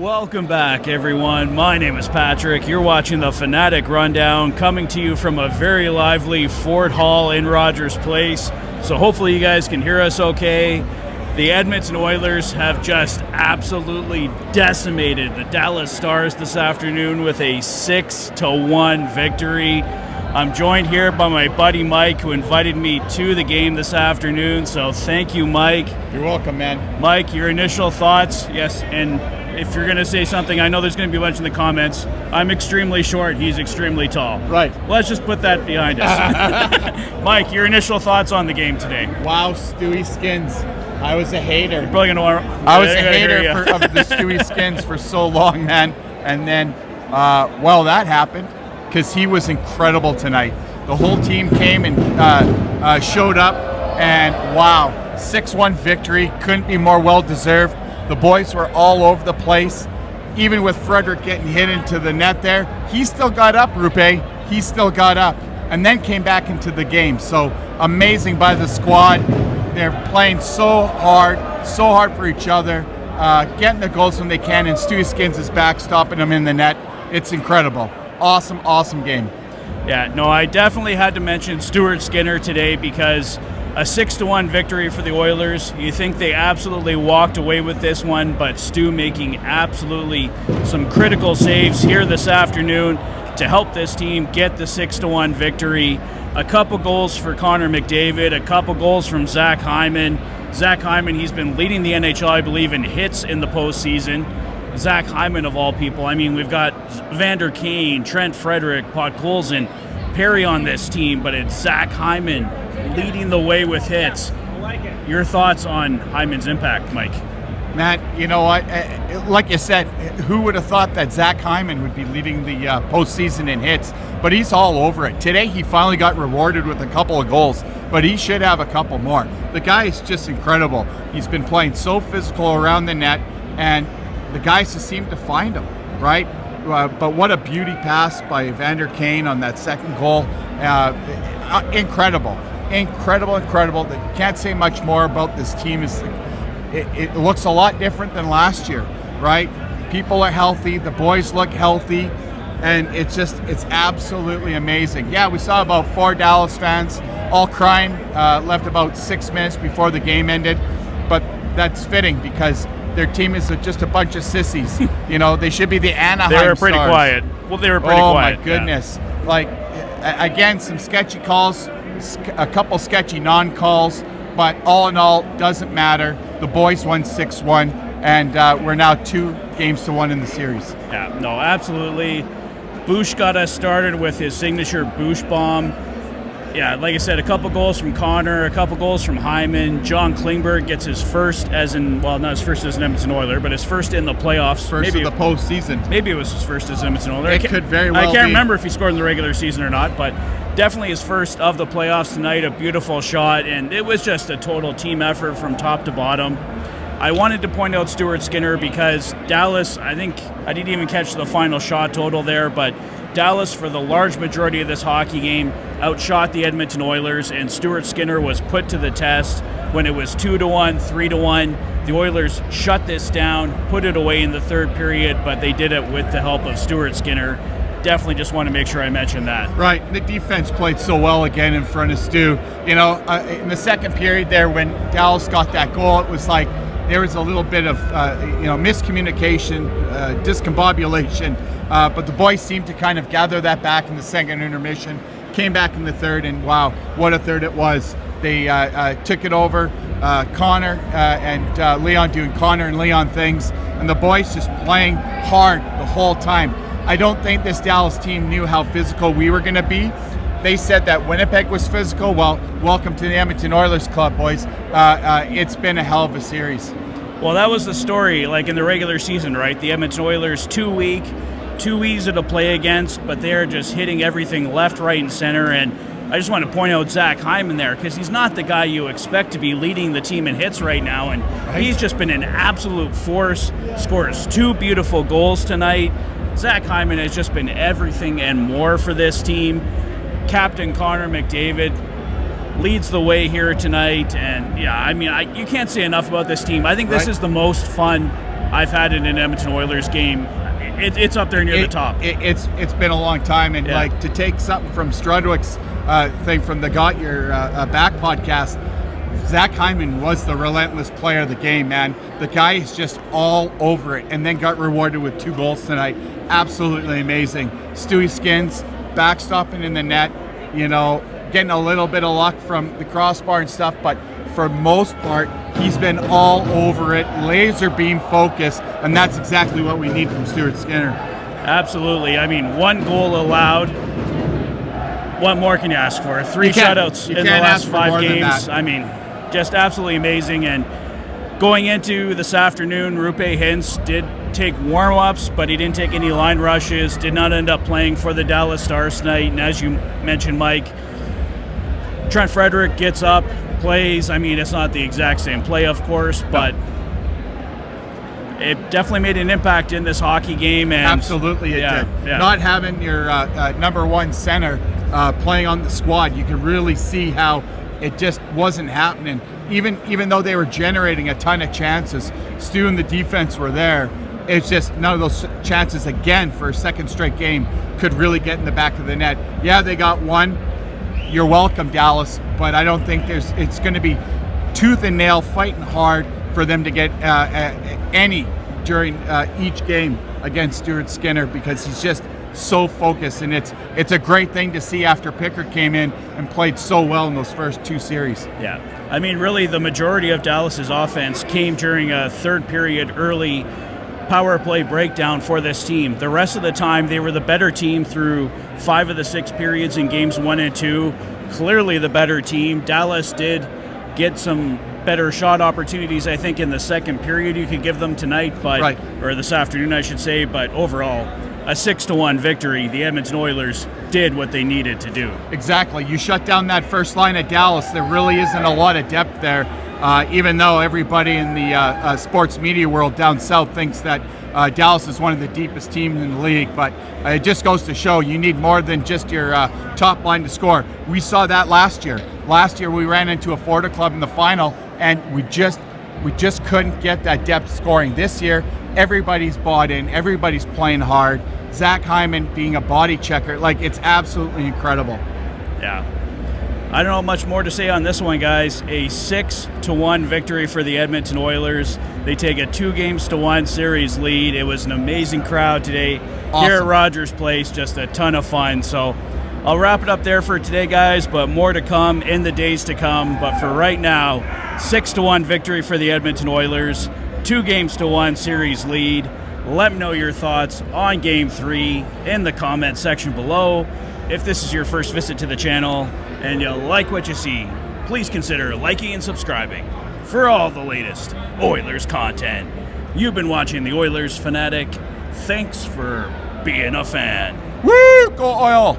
Welcome back, everyone. My name is Patrick. You're watching the Fanatic Rundown, coming to you from a very lively Fort Hall in Rogers Place. So hopefully you guys can hear us okay. The Edmonton Oilers have just absolutely decimated the Dallas Stars this afternoon with a 6-1 victory. I'm joined here by my buddy Mike, who invited me to the game this afternoon. So thank you, Mike. You're welcome, man. Mike, your initial thoughts? Yes, and if you're going to say something, I know there's going to be a bunch in the comments. I'm extremely short. He's extremely tall. Right. Let's just put that behind us. Mike, your initial thoughts on the game today? Wow, Stewie Skins. I was a hater. You're probably going to I was a hater of the Stewie Skins for so long, man. And then, that happened because he was incredible tonight. The whole team came and showed up, and wow, 6-1 victory. Couldn't be more well-deserved. The boys were all over the place. Even with Frederick getting hit into the net there, he still got up, Rupe. He still got up and then came back into the game. So amazing by the squad. They're playing so hard for each other, getting the goals when they can, and Stewie Skins is back, stopping them in the net. It's incredible. Awesome game. Yeah, no, I definitely had to mention Stuart Skinner today because a 6-1 victory for the Oilers. You think they absolutely walked away with this one, but Stu making absolutely some critical saves here this afternoon to help this team get the 6-1 victory. A couple goals for Connor McDavid, a couple goals from Zack Heyman. Zack Heyman, he's been leading the NHL, I believe, in hits in the postseason. Zack Heyman, of all people. I mean, we've got Vander Kane, Trent Frederick, Podkolzin, Perry on this team, but it's Zack Heyman leading the way with hits. Your thoughts on Hyman's impact, Mike? Matt, you know what? Like you said, who would have thought that Zack Heyman would be leading the postseason in hits? But he's all over it. Today, he finally got rewarded with a couple of goals, but he should have a couple more. The guy is just incredible. He's been playing so physical around the net, and the guys just seem to find him, right? But what a beauty pass by Vander Kane on that second goal. Incredible. Can't say much more about this team. It looks a lot different than last year, right? People are healthy, the boys look healthy, and it's absolutely amazing. Yeah, we saw about 4 Dallas fans all crying, left about 6 minutes before the game ended, but that's fitting because their team is just a bunch of sissies. You know, they should be the Anaheim They were pretty Stars. quiet. Well, they were pretty quiet. Oh, my goodness. Yeah. Like, again, some sketchy calls, a couple sketchy non-calls, but all in all, doesn't matter. The boys won 6-1, and we're now 2-1 in the series. Yeah, no, absolutely. Bush got us started with his signature Bush bomb. Yeah, like I said, a couple goals from Connor, a couple goals from Heyman. John Klingberg gets his first not his first as an Edmonton Oiler, but his first in the playoffs. First of the postseason. Maybe it was his first as an Edmonton Oiler. It could very well be. I can't remember if he scored in the regular season or not, but definitely his first of the playoffs tonight. A beautiful shot, and it was just a total team effort from top to bottom. I wanted to point out Stuart Skinner because Dallas, I think, I didn't even catch the final shot total there, but Dallas, for the large majority of this hockey game, outshot the Edmonton Oilers, and Stuart Skinner was put to the test when it was 2-1, 3-1. The Oilers shut this down, put it away in the third period, but they did it with the help of Stuart Skinner. Definitely just want to make sure I mention that. Right. The defense played so well again in front of Stu. You know, in the second period there when Dallas got that goal, it was like there was a little bit of miscommunication, discombobulation, but the boys seemed to kind of gather that back in the second intermission, came back in the third, and wow, what a third it was. They took it over, Connor and Leon doing Connor and Leon things, and the boys just playing hard the whole time. I don't think this Dallas team knew how physical we were going to be. They said that Winnipeg was physical. Well, welcome to the Edmonton Oilers club, boys. It's been a hell of a series. Well, that was the story, like in the regular season, right? The Edmonton Oilers, too weak, too easy to play against, but they're just hitting everything left, right, and center. And I just want to point out Zack Heyman there because he's not the guy you expect to be leading the team in hits right now. And he's just been an absolute force, scores 2 beautiful goals tonight. Zack Heyman has just been everything and more for this team. Captain Connor McDavid leads the way here tonight, and yeah, I mean, you can't say enough about this team. I think this is the most fun I've had in an Edmonton Oilers game. It's up there near the top. It's been a long time, and like to take something from Strudwick's thing from the Got Your Back podcast, Zack Heyman was the relentless player of the game, man. The guy is just all over it, and then got rewarded with 2 goals tonight. Absolutely amazing. Stewie Skins backstopping in the net, you know, getting a little bit of luck from the crossbar and stuff, but for most part, he's been all over it, laser beam focused, and that's exactly what we need from Stuart Skinner. Absolutely. I mean, 1 goal allowed. What more can you ask for? 3 shutouts in the last 5 games. I mean, just absolutely amazing. And going into this afternoon, Rupe Hintz did take warm-ups, but he didn't take any line rushes, did not end up playing for the Dallas Stars tonight. And as you mentioned, Mike, Trent Frederick gets up, plays. I mean, it's not the exact same play, of course, but it definitely made an impact in this hockey game. And absolutely it did. Yeah. Not having your number 1 center playing on the squad, you can really see how it just wasn't happening. Even though they were generating a ton of chances, Stu and the defense were there. It's just none of those chances, again, for a second straight game, could really get in the back of the net. Yeah, they got 1. You're welcome, Dallas, but I don't think it's going to be tooth and nail fighting hard for them to get any during each game against Stuart Skinner, because he's just so focused, and it's a great thing to see after Pickard came in and played so well in those first 2 series. Yeah, I mean, really the majority of Dallas's offense came during a third period early power play breakdown for this team. The rest of the time, they were the better team through 5 of the 6 periods in games 1 and 2. Clearly the better team. Dallas did get some better shot opportunities, I think, in the second period you could give them tonight, but or this afternoon, I should say. But overall, a 6-1 victory. The Edmonton Oilers did what they needed to do. Exactly. You shut down that first line of Dallas. There really isn't a lot of depth there. Even though everybody in the sports media world down south thinks that Dallas is one of the deepest teams in the league, but it just goes to show you need more than just your top line to score. We saw that last year. Last year we ran into a Florida club in the final, and we just couldn't get that depth scoring. This year, everybody's bought in, everybody's playing hard. Zack Heyman being a body checker, like, it's absolutely incredible. Yeah. I don't know much more to say on this one, guys. A 6-1 victory for the Edmonton Oilers. They take a 2-1 series lead. It was an amazing crowd today here at Rogers Place. Just a ton of fun. So I'll wrap it up there for today, guys, but more to come in the days to come. But for right now, 6-1 victory for the Edmonton Oilers. 2-1 series lead. Let me know your thoughts on Game 3 in the comment section below. If this is your first visit to the channel and you like what you see, please consider liking and subscribing for all the latest Oilers content. You've been watching the Oilers Fanatic. Thanks for being a fan. Woo! Go Oil!